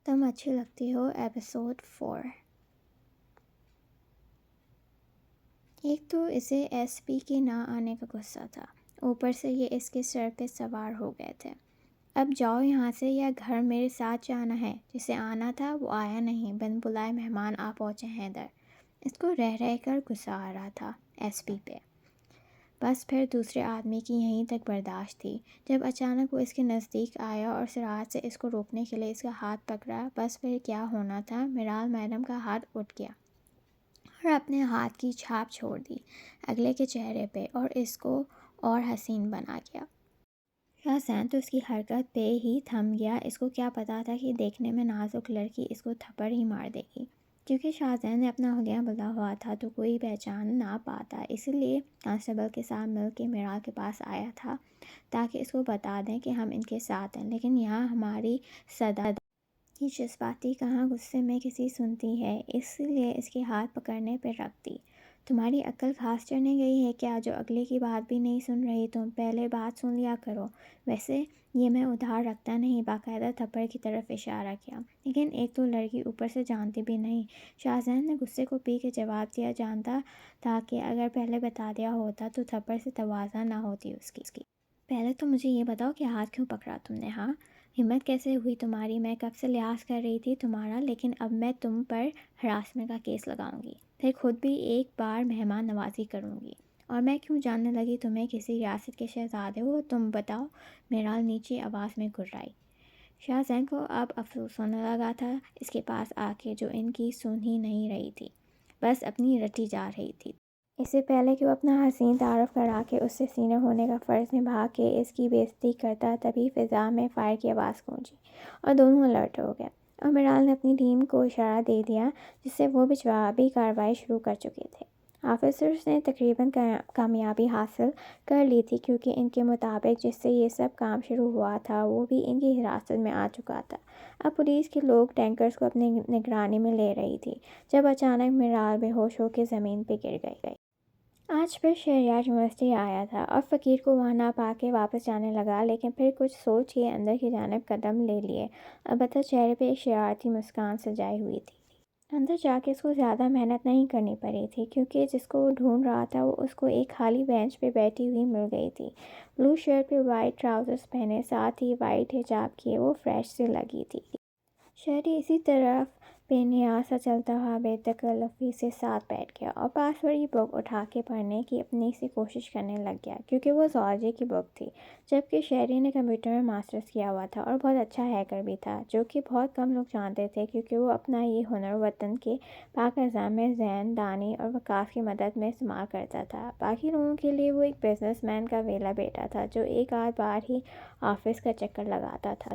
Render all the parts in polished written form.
تم اچھی لگتی ہو ایپیسوڈ 4۔ ایک تو اسے ایس پی کے نہ آنے کا غصہ تھا، اوپر سے یہ اس کے سر پہ سوار ہو گئے تھے۔ اب جاؤ یہاں سے، یا گھر میرے ساتھ جانا ہے۔ جسے آنا تھا وہ آیا نہیں، بن بلائے مہمان آ پہنچے ہیں ادھر۔ اس کو رہ رہ کر غصہ آ رہا تھا ایس پی پہ۔ بس پھر دوسرے آدمی کی یہیں تک برداشت تھی، جب اچانک وہ اس کے نزدیک آیا اور سراحت سے اس کو روکنے کے لیے اس کا ہاتھ پکڑا۔ بس پھر کیا ہونا تھا، میرال میڈم کا ہاتھ اٹھ گیا اور اپنے ہاتھ کی چھاپ چھوڑ دی اگلے کے چہرے پہ، اور اس کو اور حسین بنا گیا۔ شاہزین تو اس کی حرکت پہ ہی تھم گیا۔ اس کو کیا پتا تھا کہ دیکھنے میں نازک لڑکی اس کو تھپڑ ہی مار دے گی۔ کیونکہ شاہزین نے اپنا حلیہ بولا ہوا تھا تو کوئی پہچان نہ پاتا، اسی لیے کانسٹیبل کے ساتھ مل کے میرال کے پاس آیا تھا تاکہ اس کو بتا دیں کہ ہم ان کے ساتھ ہیں۔ لیکن یہاں ہماری صدا کی جذباتی کہاں غصے میں کسی سنتی ہے، اس لیے اس کے ہاتھ پکڑنے پہ رکھ دی۔ تمہاری عقل خاص چڑھنے گئی ہے کیا، جو اگلے کی بات بھی نہیں سن رہی؟ تم پہلے بات سن لیا کرو۔ ویسے یہ میں ادھار رکھتا نہیں، باقاعدہ تھپڑ کی طرف اشارہ کیا۔ لیکن ایک تو لڑکی، اوپر سے جانتی بھی نہیں۔ شاہزین نے غصے کو پی کے جواب دیا، جانتا تھا کہ اگر پہلے بتا دیا ہوتا تو تھپڑ سے تواضع نہ ہوتی اس کی۔ پہلے تو مجھے یہ بتاؤ کہ ہاتھ کیوں پکڑا تم نے؟ ہاں، ہمت کیسے ہوئی تمہاری؟ میں کب سے لحاظ کر رہی تھی تمہارا، لیکن اب میں تم پر ہراسمنٹ کا کیس لگاؤں گی، پھر خود بھی ایک بار مہمان نوازی کروں گی۔ اور میں کیوں جاننے لگی تمہیں کسی ریاست کے شہزادے ہو تم بتاؤ؟ میرال نیچی آواز میں گھررائی۔ شاہزین کو اب افسوس ہونے لگا تھا اس کے پاس آ کے، جو ان کی سن ہی نہیں رہی تھی، بس اپنی رٹی جا رہی تھی۔ اس سے پہلے کہ وہ اپنا حسین تعارف کرا کے اس سے سینہ ہونے کا فرض نبھا کے اس کی بے عزتی کرتا، تبھی فضا میں فائر کی آواز گونجی اور دونوں الرٹ ہو گئے، اور میرال نے اپنی ٹیم کو اشارہ دے دیا جس سے وہ بھی جوابی کارروائی شروع کر چکے تھے۔ آفیسرز نے تقریباً کامیابی حاصل کر لی تھی، کیونکہ ان کے مطابق جس سے یہ سب کام شروع ہوا تھا وہ بھی ان کی حراست میں آ چکا تھا۔ اب پولیس کے لوگ ٹینکرز کو اپنی نگرانی میں لے رہی تھی، جب اچانک میرال بے ہوش ہو کے زمین پہ گر گئی۔ آج پھر شہریار یونیورسٹی آیا تھا اور فقیر کو وہاں نہ پا کے واپس جانے لگا، لیکن پھر کچھ سوچ کے اندر کی جانب قدم لے لیے۔ البتہ چہرے پہ ایک شرارتی مسکان سجائی ہوئی تھی۔ اندر جا کے اس کو زیادہ محنت نہیں کرنی پڑی تھی، کیونکہ جس کو وہ ڈھونڈ رہا تھا وہ اس کو ایک خالی بینچ پہ بیٹھی ہوئی مل گئی تھی۔ بلو شرٹ پہ وائٹ ٹراؤزرز پہنے، ساتھ ہی وائٹ حجاب کیے، وہ فریش سی لگی تھی۔ شہری اسی طرف بے نیاز سا چلتا ہوا بے تکلفی سے ساتھ بیٹھ گیا اور پاس پڑی بک اٹھا کے پڑھنے کی اپنی سی کوشش کرنے لگ گیا، کیونکہ وہ زوالوجی کی بک تھی، جبکہ شہری نے کمپیوٹر میں ماسٹرز کیا ہوا تھا اور بہت اچھا ہیکر بھی تھا، جو کہ بہت کم لوگ جانتے تھے، کیونکہ وہ اپنا یہ ہنر وطن کے پاک نظام میں ذہن دانی اور وقاف کی مدد میں استعمال کرتا تھا۔ باقی لوگوں کے لیے وہ ایک بزنس مین کا ویلا بیٹا تھا، جو ایک آدھ بار ہی آفس کا چکر لگاتا تھا۔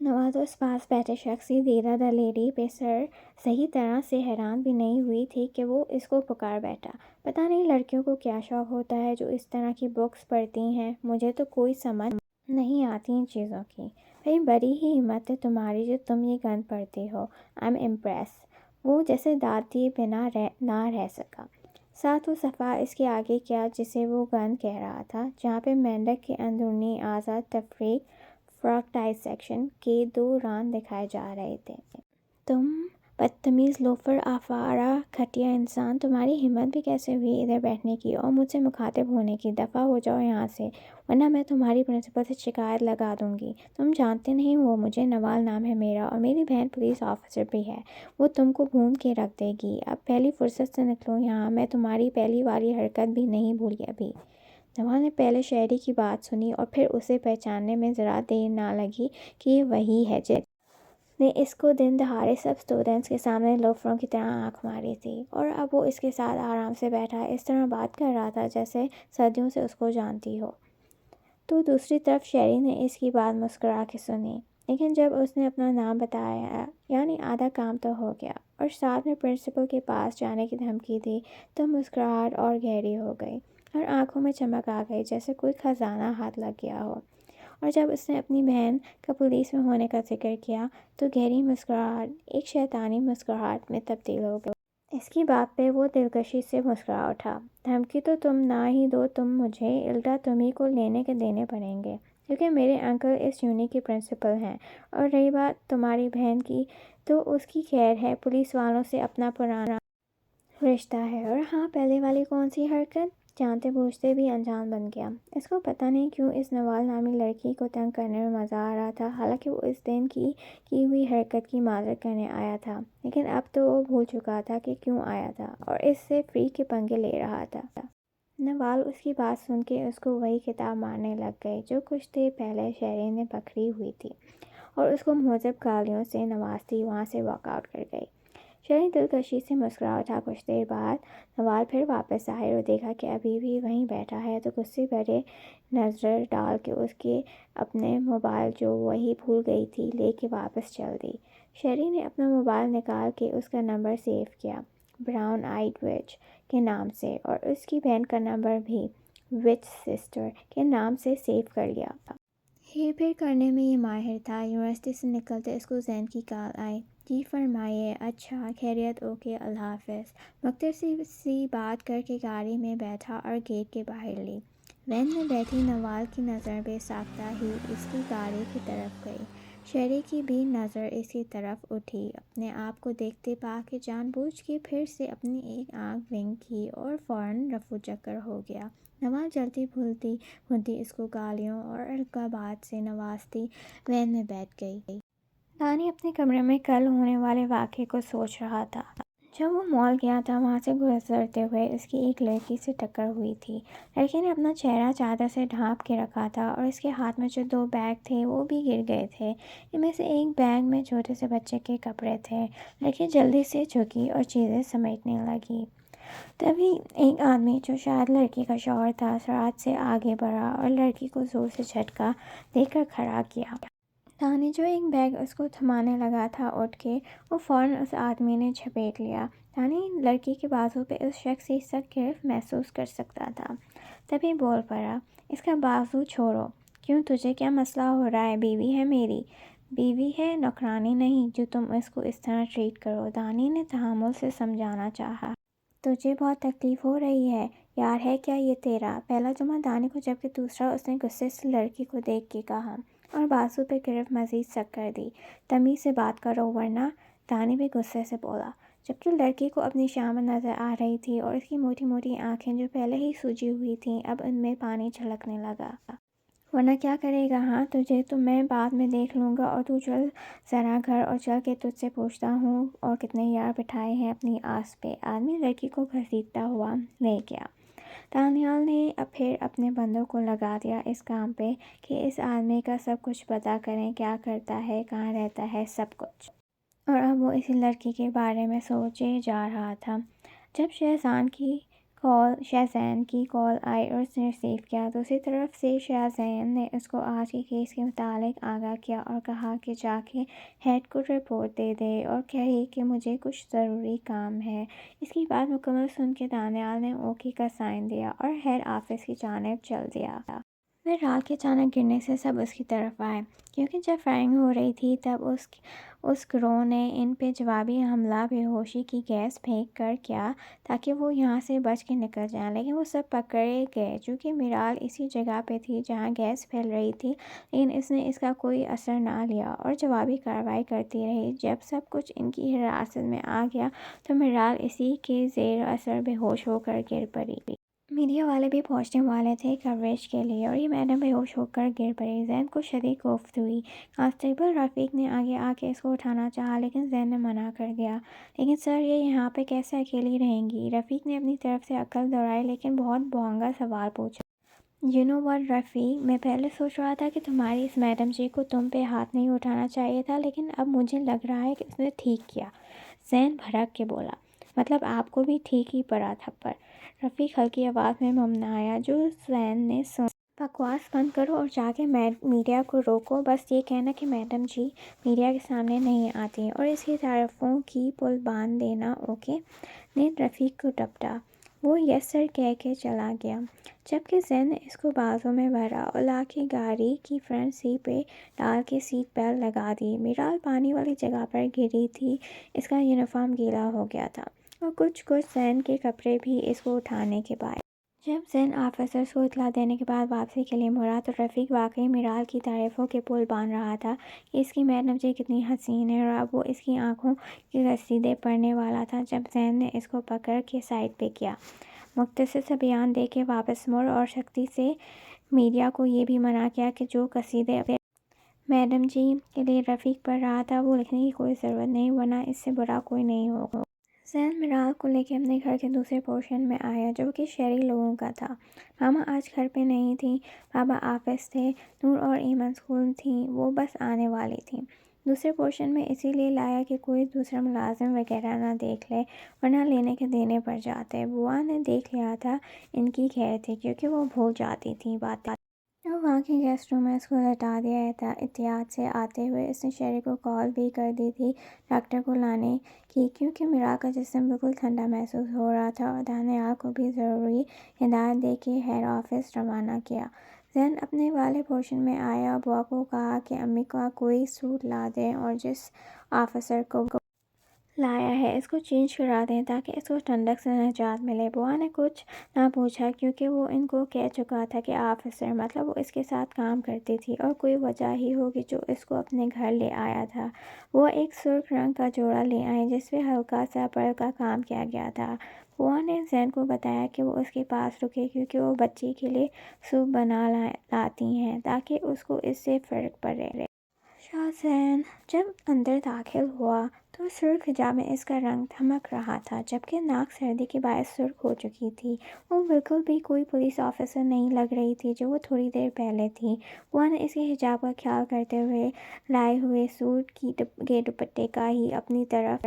نوازو اس پاس بیٹھے شخص کی دیدہ دلیری پہ صحیح طرح سے حیران بھی نہیں ہوئی تھی کہ وہ اس کو پکار بیٹھا۔ پتہ نہیں لڑکیوں کو کیا شوق ہوتا ہے جو اس طرح کی بکس پڑھتی ہیں، مجھے تو کوئی سمجھ نہیں آتی ان چیزوں کی۔ بھئی بڑی ہی ہمت ہے تمہاری جو تم یہ گن پڑھتی ہو، آئی ایم امپریس۔ وہ جیسے داد دیے بنا نہ رہ سکا۔ ساتھ وہ صفحہ اس کے آگے کیا جسے وہ گن کہہ رہا تھا، جہاں پہ مینڈک کے اندرونی اعضاء تفریق فراک ڈائسیکشن کے 2 ران دکھائے جا رہے تھے۔ تم بدتمیز لوفر، آوارہ گھٹیا انسان، تمہاری ہمت بھی کیسے ہوئی ادھر بیٹھنے کی اور مجھ سے مخاطب ہونے کی؟ دفعہ ہو جاؤ یہاں سے، ورنہ میں تمہاری پرنسپل سے شکایت لگا دوں گی۔ تم جانتے نہیں ہو مجھے، نوال نام ہے میرا، اور میری بہن پولیس آفیسر بھی ہے، وہ تم کو بھون کے رکھ دے گی۔ اب پہلی فرصت سے نکلو یہاں، میں تمہاری پہلی والی حرکت بھی نہیں بھولی ابھی۔ نوال نے پہلے شہری کی بات سنی اور پھر اسے پہچاننے میں ذرا دیر نہ لگی کہ یہ وہی ہے جس نے اس کو دن دہاڑے سب اسٹوڈنٹس کے سامنے لوفروں کی طرح آنکھ ماری تھی، اور اب وہ اس کے ساتھ آرام سے بیٹھا اس طرح بات کر رہا تھا جیسے صدیوں سے اس کو جانتی ہو۔ تو دوسری طرف شہری نے اس کی بات مسکرا کے سنی، لیکن جب اس نے اپنا نام بتایا، یعنی آدھا کام تو ہو گیا، اور ساتھ میں پرنسپل کے پاس جانے کی دھمکی دی، تو مسکراہٹ اور گہری ہو گئی اور آنکھوں میں چمک آ گئی جیسے کوئی خزانہ ہاتھ لگ گیا ہو۔ اور جب اس نے اپنی بہن کا پولیس میں ہونے کا ذکر کیا تو گہری مسکراہٹ ایک شیطانی مسکراہٹ میں تبدیل ہو گئی۔ اس کی بات پہ وہ دلکشی سے مسکرا اٹھا۔ دھمکی تو تم نہ ہی دو تم مجھے، الٹا تمہیں کو لینے کے دینے پڑیں گے۔ کیونکہ میرے انکل اس یونٹ کے پرنسپل ہیں۔ اور رہی بات تمہاری بہن کی، تو اس کی خیر ہے، پولیس والوں سے اپنا پرانا رشتہ ہے۔ اور ہاں، پہلے والی کون سی حرکت؟ جانتے بوجھتے بھی انجان بن گیا۔ اس کو پتہ نہیں کیوں اس نوال نامی لڑکی کو تنگ کرنے میں مزہ آ رہا تھا، حالانکہ وہ اس دن کی ہوئی حرکت کی معذرت کرنے آیا تھا، لیکن اب تو وہ بھول چکا تھا کہ کیوں آیا تھا، اور اس سے فری کے پنگے لے رہا تھا۔ نوال اس کی بات سن کے اس کو وہی کتاب مارنے لگ گئی جو کچھ دیر پہلے شہری نے پکڑی ہوئی تھی، اور اس کو مہذب گالیوں سے نوازتی وہاں سے واک آؤٹ کر گئی۔ شہری دلکشی سے مسکرا اٹھا۔ کچھ دیر بعد نوال پھر واپس آئے اور دیکھا کہ ابھی بھی وہیں بیٹھا ہے، تو غصے بھرے نظر ڈال کے اس کے اپنے موبائل جو وہی بھول گئی تھی لے کے واپس چل دی۔ شہری نے اپنا موبائل نکال کے اس کا نمبر سیو کیا، براؤن آئیڈ وچ کے نام سے، اور اس کی بہن کا نمبر بھی وچ سسٹر کے نام سے سیو کر لیا۔ ہیر پھیر کرنے میں یہ ماہر تھا۔ یونیورسٹی سے نکلتے اس کو زین کی کال آئی۔ جی فرمائیے۔ اچھا، خیریت؟ اوکے، اللہ حافظ۔ مختصر سی بات کر کے گاڑی میں بیٹھا اور گیٹ کے باہر لی۔ وین میں بیٹھی نوال کی نظر بے ساختہ ہی اس کی گاڑی کی طرف گئی۔ شہری کی بھی نظر اس کی طرف اٹھی۔ اپنے آپ کو دیکھتے پا کے جان بوجھ کے پھر سے اپنی ایک آنکھ ونک کی اور فوراً رفو چکر ہو گیا۔ نوال جلدی بھونتی اس کو گالیوں اور القابات سے نوازتی وین میں بیٹھ گئی۔ دانی اپنے کمرے میں کل ہونے والے واقعے کو سوچ رہا تھا۔ جب وہ مال گیا تھا، وہاں سے گزرتے ہوئے اس کی ایک لڑکی سے ٹکر ہوئی تھی۔ لڑکی نے اپنا چہرہ چادر سے ڈھانپ کے رکھا تھا اور اس کے ہاتھ میں جو 2 بیگ تھے وہ بھی گر گئے تھے۔ ان میں سے ایک بیگ میں چھوٹے سے بچے کے کپڑے تھے۔ لڑکی جلدی سے جھکی اور چیزیں سمیٹنے لگی۔ تبھی ایک آدمی جو شاید لڑکی کا شوہر تھا سرعت سے آگے بڑھا اور لڑکی کو زور سے جھٹکا دے کر کھڑا کیا۔ دانی جو ایک بیگ اس کو تھمانے لگا تھا اٹھ کے وہ فوراً اس آدمی نے جھپیٹ لیا۔ دانی لڑکی کے بازو پہ اس شخص کی سخت گرفت محسوس کر سکتا تھا۔ تبھی بول پڑا، اس کا بازو چھوڑو۔ کیوں، تجھے کیا مسئلہ ہو رہا ہے؟ بیوی ہے میری۔ بیوی ہے، نوکرانی نہیں جو تم اس کو اس طرح ٹریٹ کرو۔ دانی نے تحمل سے سمجھانا چاہا۔ تجھے بہت تکلیف ہو رہی ہے یار، ہے کیا یہ تیرا؟ پہلا جملہ دانی کو جبکہ دوسرا اس نے غصے سے لڑکی کو دیکھ کے کہا اور بازو پہ گرفت مزید سخت کر دی۔ تمیز سے بات کرو ورنہ، دانی بھی غصے سے بولا، جبکہ لڑکی کو اپنی شامت نظر آ رہی تھی اور اس کی موٹی موٹی آنکھیں جو پہلے ہی سوجی ہوئی تھیں اب ان میں پانی چھلکنے لگا۔ ورنہ کیا کرے گا؟ ہاں، تجھے تو میں بعد میں دیکھ لوں گا، اور تو چل ذرا گھر، اور چل کے تجھ سے پوچھتا ہوں اور کتنے یار بٹھائے ہیں اپنی آس پہ۔ آدمی لڑکی کو گھسیٹتا ہوا لے گیا۔ دانیال نے پھر اپنے بندوں کو لگا دیا اس کام پہ کہ اس آدمی کا سب کچھ پتہ کریں، کیا کرتا ہے، کہاں رہتا ہے، سب کچھ۔ اور اب وہ اسی لڑکی کے بارے میں سوچے جا رہا تھا جب شہزین کی کال آئی اور اس نے ریسیو کیا۔ دوسری طرف سے شہزین نے اس کو آج کے کیس کے متعلق آگاہ کیا اور کہا کہ جا کے ہیڈ کو رپورٹ دے دے اور کہے کہ مجھے کچھ ضروری کام ہے۔ اس کی بات مکمل سن کے دانیال نے اوکے کا سائن دیا اور ہیڈ آفس کی جانب چل دیا۔ پھر رات کے اچانک گرنے سے سب اس کی طرف آئے، کیونکہ جب فائرنگ ہو رہی تھی تب اس گروہ نے ان پہ جوابی حملہ بے ہوشی کی گیس پھینک کر کیا تاکہ وہ یہاں سے بچ کے نکل جائیں، لیکن وہ سب پکڑے گئے۔ چونکہ میرال اسی جگہ پہ تھی جہاں گیس پھیل رہی تھی، لیکن اس نے اس کا کوئی اثر نہ لیا اور جوابی کارروائی کرتی رہی۔ جب سب کچھ ان کی حراست میں آ گیا تو میرال اسی کے زیر اثر بے ہوش ہو کر گر پڑی۔ میڈیا والے بھی پہنچنے والے تھے کوریج کے لیے اور یہ میڈم بے ہوش ہو کر گر پڑی۔ زین کو شدید کوفت ہوئی۔ کانسٹیبل رفیق نے آگے آ کے اس کو اٹھانا چاہا لیکن زین نے منع کر دیا۔ لیکن سر، یہ یہاں پہ کیسے اکیلی رہیں گی؟ رفیق نے اپنی طرف سے عقل دوڑائی لیکن بہت بونگا سوال پوچھا۔ یو نو واٹ رفیق، میں پہلے سوچ رہا تھا کہ تمہاری اس میڈم جی کو تم پہ ہاتھ نہیں اٹھانا چاہیے تھا، لیکن اب مجھے لگ رہا ہے کہ اس نے ٹھیک کیا۔ زین بھڑک کے بولا، مطلب آپ کو بھی ٹھیک ہی پڑا تھپڑ؟ رفیق ہلکی آواز میں ممنایا جو زین نے سنا۔ بکواس بند کرو اور جا کے میڈیا کو روکو۔ بس یہ کہنا کہ میڈم جی میڈیا کے سامنے نہیں آتی اور اس کی تعریفوں کی پل باندھ دینا، اوکے؟ نے رفیق کو ڈپٹا۔ وہ یس سر کہہ کے چلا گیا، جبکہ زین نے اس کو بازو میں بھرا اور لا کے گاڑی کی فرنٹ سیٹ پہ ڈال کے سیٹ بیلٹ لگا دی۔ میرال پانی والی جگہ پر گری تھی، اس کا یونیفارم گیلا ہو گیا تھا اور کچھ زین کے کپڑے بھی اس کو اٹھانے کے بعد۔ جب زین آفیسرز کو اطلاع دینے کے بعد واپسی کے لیے مڑا تو رفیق واقعی میرال کی تعریفوں کے پل باندھ رہا تھا کہ اس کی میڈم جی کتنی حسین ہے، اور اب وہ اس کی آنکھوں کی قصیدے پڑھنے والا تھا جب زین نے اس کو پکڑ کے سائڈ پہ کیا، مختصر سا بیان دے کے واپس مڑ اور سختی سے میڈیا کو یہ بھی منع کیا کہ جو قصیدے میڈم جی کے لیے رفیق پڑھ رہا تھا وہ لکھنے کی کوئی ضرورت نہیں، ورنہ اس سے برا کوئی نہیں ہوگا۔ زین میرال کو لے کے اپنے گھر کے دوسرے پورشن میں آیا جو کہ شہری لوگوں کا تھا۔ ماما آج گھر پہ نہیں تھیں، بابا آفس تھے، نور اور ایمن اسکول تھیں، وہ بس آنے والی تھیں۔ دوسرے پورشن میں اسی لیے لایا کہ کوئی دوسرا ملازم وغیرہ نہ دیکھ لے، ورنہ لینے کے دینے پڑ جاتے۔ بوا نے دیکھ لیا تھا ان کی خیر تھی کیونکہ وہ بھول جاتی تھیں باتیں، اور وہاں کے گیسٹ روم میں اس کو لٹا دیا۔ احتیاط سے آتے ہوئے اس نے شہری کو کال بھی کر دی تھی ڈاکٹر کو لانے کی، کیونکہ میرال کا جسم بالکل ٹھنڈا محسوس ہو رہا تھا، اور دانیال کو بھی ضروری ہدایت دے کے ہیڈ آفس روانہ کیا۔ زین اپنے والے پورشن میں آیا اور بوا کو کہا کہ امی کا کوئی سوٹ لا دیں اور جس آفیسر کو لایا ہے اس کو چینج کرا دیں تاکہ اس کو ٹھنڈک سے نجات ملے۔ بوا نے کچھ نہ پوچھا کیونکہ وہ ان کو کہہ چکا تھا کہ آفیسر مطلب وہ اس کے ساتھ کام کرتی تھی اور کوئی وجہ ہی ہوگی جو اس کو اپنے گھر لے آیا تھا۔ وہ ایک سرخ رنگ کا جوڑا لے آئے جس پہ ہلکا سا پرل کا کام کیا گیا تھا۔ بوا نے زین کو بتایا کہ وہ اس کے پاس رکے کیونکہ وہ بچی کے لیے سوپ بنا لاتی ہیں تاکہ اس کو اس سے فرق پڑے۔ شاہ زین جب اندر داخل ہوا تو سرخ حجاب میں اس کا رنگ دھمک رہا تھا جبکہ ناک سردی کے باعث سرخ ہو چکی تھی۔ وہ بالکل بھی کوئی پولیس آفیسر نہیں لگ رہی تھی جو وہ تھوڑی دیر پہلے تھی۔ بوا نے اس کے حجاب کا خیال کرتے ہوئے لائے ہوئے سوٹ کے دوپٹے کا ہی اپنی طرف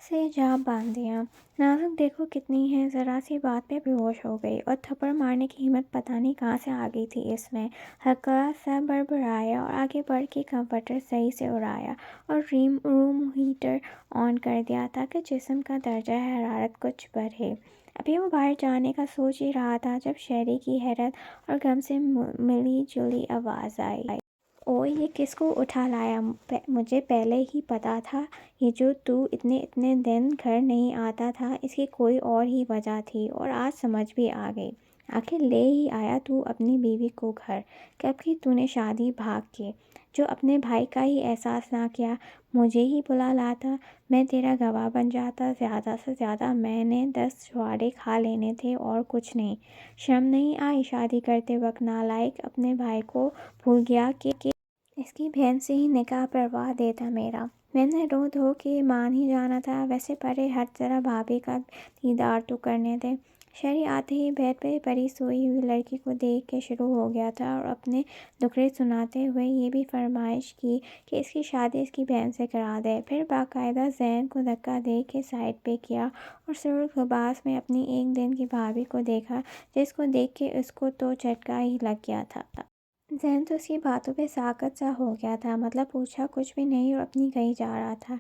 سے حجاب باندھ دیا۔ نازک دیکھو کتنی ہے، ذرا سی بات پہ بے ہوش ہو گئی اور تھپڑ مارنے کی ہمت پتہ نہیں کہاں سے آ گئی تھی اس میں۔ ہلکا سا بڑبڑایا اور آگے بڑھ کے کمفرٹر صحیح سے اڑایا اور روم ہیٹر آن کر دیا تاکہ جسم کا درجہ حرارت کچھ بڑھے۔ ابھی وہ باہر جانے کا سوچ ہی رہا تھا جب شہری کی حیرت اور غم سے ملی جلی آواز آئی، اوئے یہ کس کو اٹھا لایا؟ مجھے پہلے ہی پتا تھا یہ جو تو اتنے دن گھر نہیں آتا تھا اس کی کوئی اور ہی وجہ تھی، اور آج سمجھ بھی آ گئی۔ آخر لے ہی آیا تو اپنی بیوی کو گھر، کب کی تو نے شادی بھاگ کے، جو اپنے بھائی کا ہی احساس نہ کیا، مجھے ہی بلا لاتا، میں تیرا گواہ بن جاتا، زیادہ سے زیادہ میں نے 10 چھوارے کھا لینے تھے اور کچھ نہیں۔ شرم نہیں آئی شادی کرتے وقت؟ نالائق اپنے بھائی کو بھول گیا کہ اس کی بہن سے ہی نکاح پڑوا دیتا میرا، میں نے رو دھو کے مان ہی جانا تھا، ویسے پرے ہٹ ذرا بھابھی کا دیدار تو کرنے دے۔ شہری آتے ہی بیڈ پہ پڑی سوئی ہوئی لڑکی کو دیکھ کے شروع ہو گیا تھا اور اپنے دکھڑے سناتے ہوئے یہ بھی فرمائش کی کہ اس کی شادی اس کی بہن سے کرا دے۔ پھر باقاعدہ زین کو دھکا دے کے سائڈ پہ کیا اور سرخ لباس میں اپنی ایک دن کی بھابھی کو دیکھا جس کو دیکھ کے اس کو تو جھٹکا ہی لگ گیا تھا۔ زین تو اس کی باتوں پہ ساکت سا ہو گیا تھا، مطلب پوچھا کچھ بھی نہیں اور اپنی کہیں جا رہا تھا۔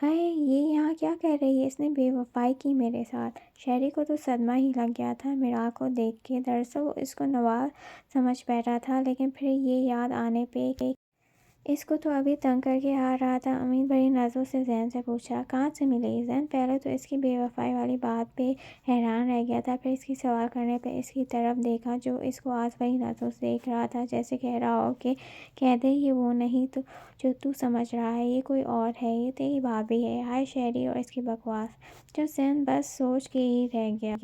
ہائے یہ یہاں کیا کر رہی ہے، اس نے بے وفائی کی میرے ساتھ۔ شہری کو تو صدمہ ہی لگ گیا تھا میرال کو دیکھ کے، دراصل وہ اس کو نواز سمجھ بیٹھا تھا لیکن پھر یہ یاد آنے پہ کہ اس کو تو ابھی تنگ کر کے آ رہا تھا، امید بھری نظروں سے زین سے پوچھا کہاں سے ملی؟ زین پہلے تو اس کی بے وفائی والی بات پہ حیران رہ گیا تھا، پھر اس کی سوال کرنے پہ اس کی طرف دیکھا جو اس کو آج وہی نظروں سے دیکھ رہا تھا جیسے کہہ رہا ہو کہ کہہ دے یہ وہ نہیں تو جو تو سمجھ رہا ہے، یہ کوئی اور ہے، یہ تیری بھابھی ہے۔ ہائے شہری اور اس کی بکواس، جو زین بس سوچ کے ہی رہ گیا۔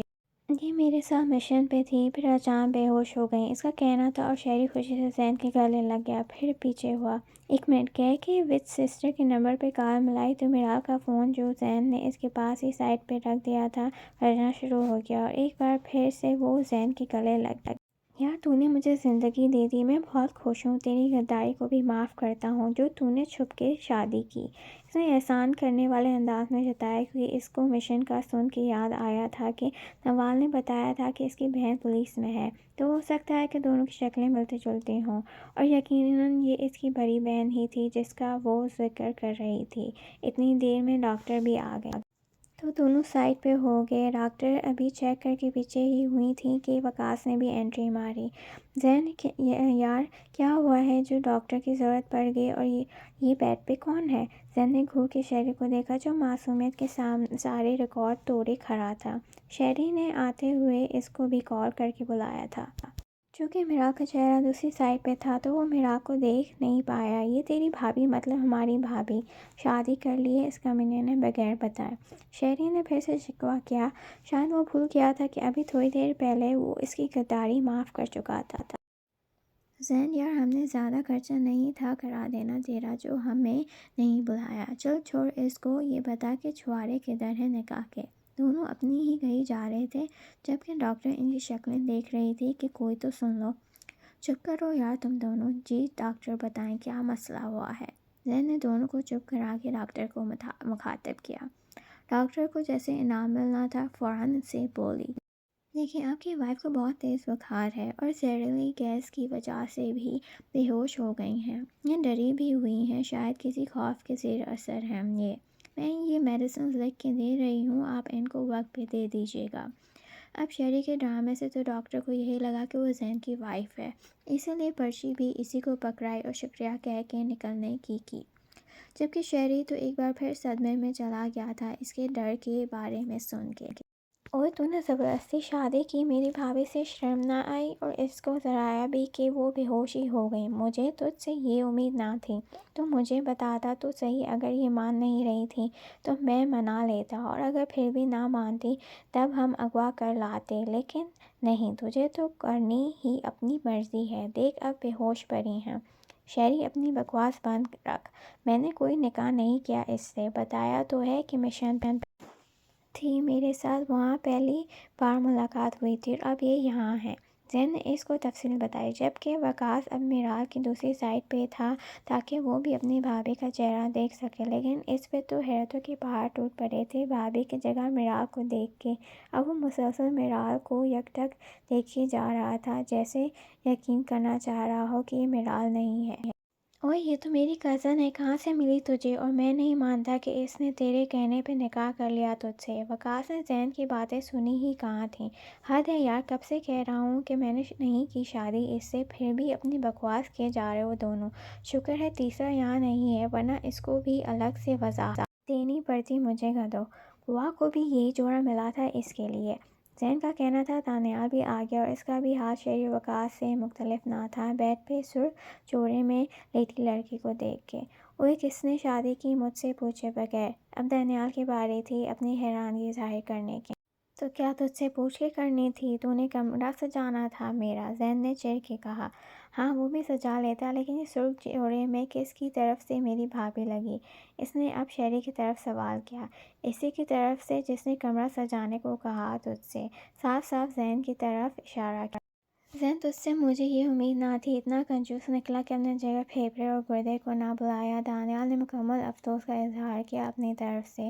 یہ میرے ساتھ مشن پہ تھی، پھر اچانک بے ہوش ہو گئیں، اس کا کہنا تھا اور شہری خوشی سے زین کے گلے لگ گیا، پھر پیچھے ہوا۔ ایک منٹ کہہ کے وچ سسٹر کے نمبر پہ کال ملائی تو میرال کا فون جو زین نے اس کے پاس ہی سائڈ پہ رکھ دیا تھا بجنا شروع ہو گیا اور ایک بار پھر سے وہ زین کے گلے لگ گیا۔ یار تو نے مجھے زندگی دے دی، میں بہت خوش ہوں، تیری غداری کو بھی معاف کرتا ہوں جو تو نے چھپ کے شادی کی، اس نے احسان کرنے والے انداز میں جتایا کیونکہ اس کو مشن کا سن کے یاد آیا تھا کہ نوال نے بتایا تھا کہ اس کی بہن پولیس میں ہے، تو ہو سکتا ہے کہ دونوں کی شکلیں ملتی جلتی ہوں، اور یقیناً یہ اس کی بڑی بہن ہی تھی جس کا وہ ذکر کر رہی تھی۔ اتنی دیر میں ڈاکٹر بھی آ گیا۔ تو دونوں سائٹ پہ ہو گئے۔ ڈاکٹر ابھی چیک کر کے پیچھے ہی ہوئی تھیں کہ وقاص نے بھی انٹری ماری۔ زین یار کیا ہوا ہے جو ڈاکٹر کی ضرورت پڑ گئی، اور یہ بیڈ پہ کون ہے؟ زین نے گھور کے شہری کو دیکھا جو معصومیت کے سارے ریکارڈ توڑے کھڑا تھا۔ شہری نے آتے ہوئے اس کو بھی کال کر کے بلایا تھا۔ چونکہ میرا کا چہرہ دوسری سائڈ پہ تھا تو وہ میرا کو دیکھ نہیں پایا۔ یہ تیری بھابھی مطلب ہماری بھابھی شادی کر لی ہے، اس کمینے نے بغیر بتائے۔ شہری نے پھر سے شکوہ کیا۔ شاید وہ بھول گیا تھا کہ ابھی تھوڑی دیر پہلے وہ اس کی غداری معاف کر چکا تھا۔ زین یار ہم نے زیادہ خرچہ نہیں تھا کرا دینا تیرا جو ہمیں نہیں بلایا۔ چل چھوڑ اس کو، یہ بتا کہ چھوارے کدھر ہیں نکاح کے؟ دونوں اپنی ہی کہیں جا رہے تھے جبکہ ڈاکٹر ان کی شکلیں دیکھ رہی تھی کہ کوئی تو سن لو۔ چپ کرو یار تم دونوں۔ جی ڈاکٹر بتائیں کیا مسئلہ ہوا ہے؟ زین نے دونوں کو چپ کرا کے ڈاکٹر کو مخاطب کیا۔ ڈاکٹر کو جیسے انعام ملنا تھا فوراً سے بولی، دیکھیں آپ کی وائف کو بہت تیز بخار ہے اور زہریلی گیس کی وجہ سے بھی بے ہوش ہو گئی ہیں۔ یہ ڈری بھی ہوئی ہیں، شاید کسی خوف کے زیر اثر ہیں۔ میں یہ میڈیسنز لکھ کے دے رہی ہوں، آپ ان کو وقت پہ دے دیجیے گا۔ اب شہری کے ڈرامے سے تو ڈاکٹر کو یہی لگا کہ وہ زین کی وائف ہے، اسی لیے پرچی بھی اسی کو پکڑائی اور شکریہ کہہ کے نکلنے کی جبکہ شہری تو ایک بار پھر صدمے میں چلا گیا تھا اس کے ڈر کے بارے میں سن کے۔ اوئے تو نے زبردستی شادی کی، میری بھابھی سے شرم نہ آئی اور اس کو ڈرایا بھی کہ وہ بے ہوش ہی ہو گئی؟ مجھے تجھ سے یہ امید نہ تھی، تو مجھے بتاتا تو صحیح۔ اگر یہ مان نہیں رہی تھی تو میں منا لیتا، اور اگر پھر بھی نہ مانتی تب ہم اغوا کر لاتے، لیکن نہیں، تجھے تو کرنی ہی اپنی مرضی ہے۔ دیکھ اب بے ہوش پڑی ہیں۔ شہری اپنی بکواس بند رکھ، میں نے کوئی نکاح نہیں کیا اس سے، بتایا تو ہے کہ مشن پہ تھی میرے ساتھ، وہاں پہلی بار ملاقات ہوئی تھی اور اب یہ یہاں ہے۔ زین نے اس کو تفصیل بتائی جبکہ وقاص اب میرال کی دوسری سائٹ پہ تھا تاکہ وہ بھی اپنی بھابھی کا چہرہ دیکھ سکے، لیکن اس پہ تو حیرتوں کے پہاڑ ٹوٹ پڑے تھے بھابھی کی جگہ میرال کو دیکھ کے۔ اب وہ مسلسل میرال کو یکٹک دیکھے جا رہا تھا جیسے یقین کرنا چاہ رہا ہو کہ یہ میرال نہیں ہے۔ اوئے یہ تو میری کزن ہے، کہاں سے ملی تجھے؟ اور میں نہیں مانتا کہ اس نے تیرے کہنے پہ نکاح کر لیا تجھ سے۔ وقاص نے زین کی باتیں سنی ہی کہاں تھیں۔ حد ہے یار، کب سے کہہ رہا ہوں کہ میں نے نہیں کی شادی اس سے، پھر بھی اپنی بکواس کیے جا رہے ہو دونوں۔ شکر ہے تیسرا یہاں نہیں ہے ورنہ اس کو بھی الگ سے وضاحت دینی پڑتی مجھے گدھو۔ بوا کو بھی یہی جوڑا ملا تھا اس کے لیے۔ زین کا کہنا تھا دانیال بھی آ گیا اور اس کا بھی حال شہری وقاص سے مختلف نہ تھا، بیڈ پہ سرخ جوڑے میں لیٹی لڑکی کو دیکھ کے۔ اوئے کس نے شادی کی مجھ سے پوچھے بغیر؟ اب دانیال کی باری تھی اپنی حیرانگی ظاہر کرنے کی۔ تو کیا تجھ سے پوچھ کے کرنی تھی؟ تو نے کمرہ سجانا تھا میرا، زین نے چڑھ کے کہا۔ ہاں وہ بھی سجا لیتا، لیکن یہ سرخ جوڑے میں کس کی طرف سے میری بھابھی لگی؟ اس نے اب شہری کی طرف سوال کیا۔ اسی کی طرف سے جس نے کمرہ سجانے کو کہا تجھ سے، صاف صاف زین کی طرف اشارہ کیا۔ زین تجھ سے مجھے یہ امید نہ تھی، اتنا کنجوس نکلا کہ اپنے جگہ پھیپھڑے اور گردے کو نہ بلایا۔ دانیال نے مکمل افسوس کا اظہار کیا اپنی طرف سے۔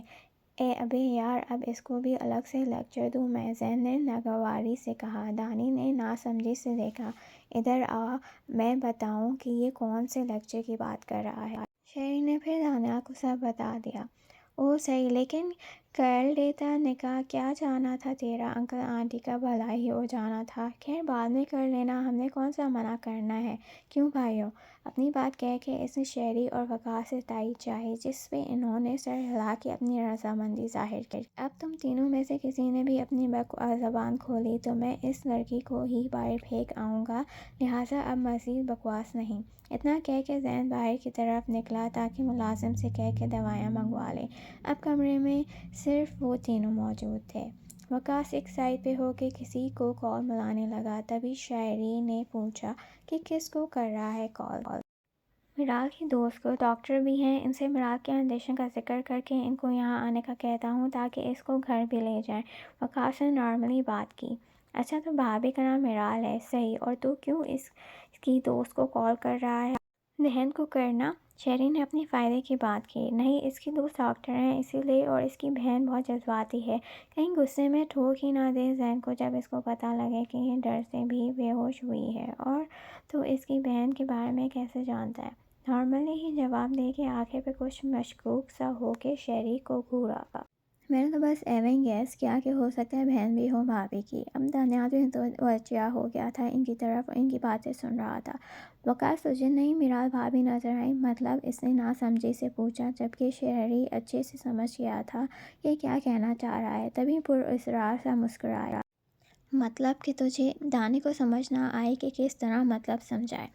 اے ابے یار اب اس کو بھی الگ سے لیکچر دوں میں؟ زین نے ناگواری سے کہا۔ دانی نے ناسمجھی سے دیکھا۔ ادھر آ میں بتاؤں کہ یہ کون سے لیکچر کی بات کر رہا ہے۔ شہری نے پھر دانیال کو سب بتا دیا۔ اوہ صحیح، لیکن کر لیتا نکاح، کیا جانا تھا تیرا انکل آنٹی کا بھلا ہی ہو جانا تھا۔ خیر بعد میں کر لینا، ہم نے کون سا منع کرنا ہے؟ کیوں بھائیو؟ اپنی بات کہہ کے اس نے شہری اور وقاص سے تائید چاہی جس پہ انہوں نے سر ہلا کے اپنی رضامندی ظاہر کی۔ اب تم تینوں میں سے کسی نے بھی اپنی زبان کھولی تو میں اس لڑکی کو ہی باہر پھینک آؤں گا، لہٰذا اب مزید بکواس نہیں۔ اتنا کہہ کے زین باہر کی طرف نکلا تاکہ ملازم سے کہہ کے دوائیاں منگوا لے۔ اب کمرے میں صرف وہ تینوں موجود تھے۔ وقاص ایک سائڈ پہ ہو کے کسی کو کال ملانے لگا، تبھی شاعری نے پوچھا کہ کس کو کر رہا ہے کال؟ میرال کی دوست کو، ڈاکٹر بھی ہیں، ان سے میرال کے انڈیشن کا ذکر کر کے ان کو یہاں آنے کا کہتا ہوں تاکہ اس کو گھر بھی لے جائیں۔ وقاص نے نارملی بات کی۔ اچھا تو بھابھی کا نام میرال ہے، صحیح، اور تو کیوں اس کی دوست کو کال کر رہا ہے؟ بہن کو کرنا؟ شہری نے اپنی فائدے کی بات کی۔ نہیں اس کی دوست ڈاکٹر ہیں اسی لیے، اور اس کی بہن بہت جذباتی ہے، کہیں غصے میں ٹھوک ہی نہ دے زین کو جب اس کو پتہ لگے کہ یہ ڈر سے بھی بے ہوش ہوئی ہے۔ اور تو اس کی بہن کے بارے میں کیسے جانتا ہے؟ نارملی ہی جواب دے کے آنکھیں پہ کچھ مشکوک سا ہو کے شہری کو گھورا۔ میں نے تو بس ایون گیس کیا کہ ہو سکتا ہے بہن بھی ہو بھابھی کی۔ اب دانیال بھی توجہ ہو گیا تھا ان کی طرف اور ان کی باتیں سن رہا تھا۔ وقاص تجھے نہیں میرال بھابھی نظر آئی؟ مطلب اس نے ناسمجھی سے پوچھا، جبکہ شہری اچھے سے سمجھ گیا تھا کہ کیا کہنا چاہ رہا ہے۔ تبھی پراسرار سا مسکرایا۔ مطلب کہ تجھے دانی کو سمجھ نہ آئی کہ کس طرح مطلب سمجھائے؟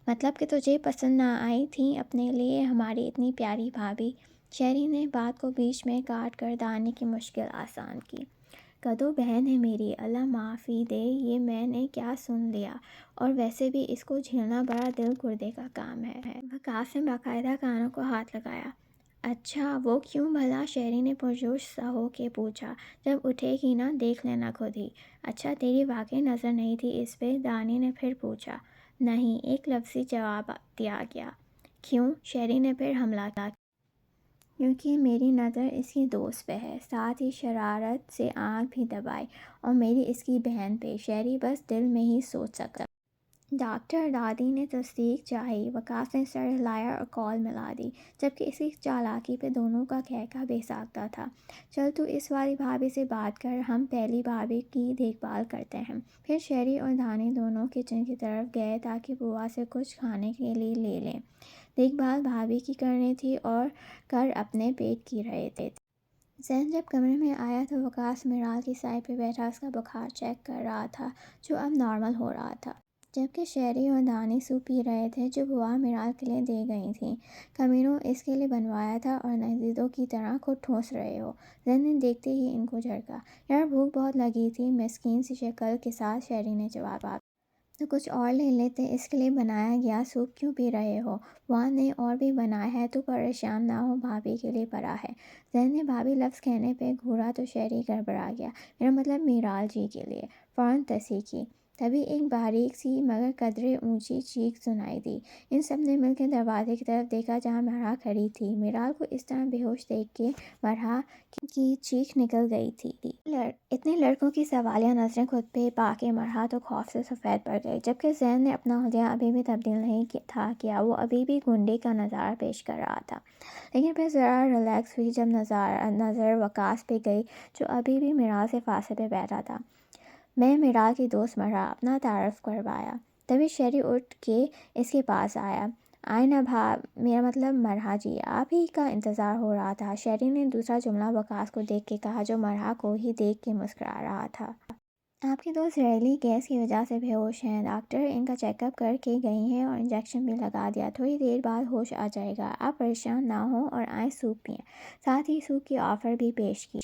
مطلب کہ تجھے پسند نہ آئی تھی اپنے لیے ہماری اتنی پیاری بھابھی؟ شہری نے بات کو بیچ میں کاٹ کر دانی کی مشکل آسان کی۔ کدو بہن ہے میری، اللہ معافی دے، یہ میں نے کیا سن لیا؟ اور ویسے بھی اس کو جھیلنا بڑا دل گردے کا کام ہے۔ وقاص نے باقاعدہ کانوں کو ہاتھ لگایا۔ اچھا وہ کیوں بھلا؟ شہری نے پرجوش سا ہو کے پوچھا۔ جب اٹھے گی نا دیکھ لینا خود ہی۔ اچھا تیری واقعی نظر نہیں تھی اس پہ؟ دانی نے پھر پوچھا۔ نہیں، ایک لفظی جواب دیا گیا۔ کیوں؟ شہری نے پھر حملہ کیا۔ کیونکہ میری نظر اس کی دوست پہ ہے، ساتھ ہی شرارت سے آنکھ بھی دبائی، اور میری اس کی بہن پہ۔ شہری بس دل میں ہی سوچ سکتا۔ ڈاکٹر دادی نے تصدیق چاہی۔ وقاص نے سر ہلایا اور کال ملا دی، جبکہ اس کی چالاکی پہ دونوں کا کہکا بے ساختہ تھا۔ چل تو اس والی بھابھی سے بات کر، ہم پہلی بھابھی کی دیکھ بھال کرتے ہیں۔ پھر شہری اور دانی دونوں کچن کی طرف گئے تاکہ بوا سے کچھ کھانے کے لیے لے لیں۔ دیکھ بھال بھابھی کی کرنی تھی اور کر اپنے پیٹ کی رہے تھے۔ زین جب کمرے میں آیا تو وقاص میرال کی سائے پہ بیٹھا اس کا بخار چیک کر رہا تھا، جو اب نارمل ہو رہا تھا، جبکہ شہری اور دانی سوپ پی رہے تھے جو بوا میرال کے لیے دے گئی تھیں۔ کمینوں اس کے لیے بنوایا تھا اور نزیدوں کی طرح خود ٹھوس رہے ہو۔ زین نے دیکھتے ہی ان کو جھڑکا۔ یار بھوک بہت لگی تھی، مسکین سی شکل کے ساتھ شہری نے جواب دیا۔ تو کچھ اور لے لیتے، اس کے لیے بنایا گیا سوپ کیوں پی رہے ہو؟ وہاں نے اور بھی بنایا ہے، تو پریشان نہ ہو، بھابھی کے لیے پڑا ہے۔ زین نے بھابھی لفظ کہنے پہ گھورا تو شہری گڑبڑا گیا۔ میرا مطلب میرال جی کے لیے۔ فوراً تصحیح کی۔ تبھی ایک باریک سی مگر قدرے اونچی چیخ سنائی دی۔ ان سب نے مل کے دروازے کی طرف دیکھا جہاں مرحا کھڑی تھی۔ میرال کو اس طرح بے ہوش دیکھ کے مرحا کی چیخ نکل گئی تھی۔ اتنے لڑکوں کی سوالیہ نظریں خود پہ پا کے مرحا تو خوف سے سفید پڑ گئی، جبکہ زین نے اپنا حلیہ ابھی بھی تبدیل نہیں تھا کیا۔ وہ ابھی بھی گنڈے کا نظارہ پیش کر رہا تھا، لیکن پھر ذرا ریلیکس ہوئی جب نظر وقاص پہ گئی جو ابھی بھی میرال سے فاصلے پہ بیٹھا تھا۔ میں میرال کی دوست مرحا، اپنا تعارف کروایا۔ تبھی شہری اٹھ کے اس کے پاس آیا۔ آئے نا میرا مطلب مرحا جی، آپ ہی کا انتظار ہو رہا تھا۔ شہری نے دوسرا جملہ وقاص کو دیکھ کے کہا جو مرحا کو ہی دیکھ کے مسکرا رہا تھا۔ آپ کی دوست زہریلی گیس کی وجہ سے بے ہوش ہیں، ڈاکٹر ان کا چیک اپ کر کے گئی ہیں اور انجیکشن بھی لگا دیا، تھوڑی دیر بعد ہوش آ جائے گا۔ آپ پریشان نہ ہوں اور آئیں سوپ پئیں۔ ساتھ ہی سوپ کی آفر بھی پیش کی۔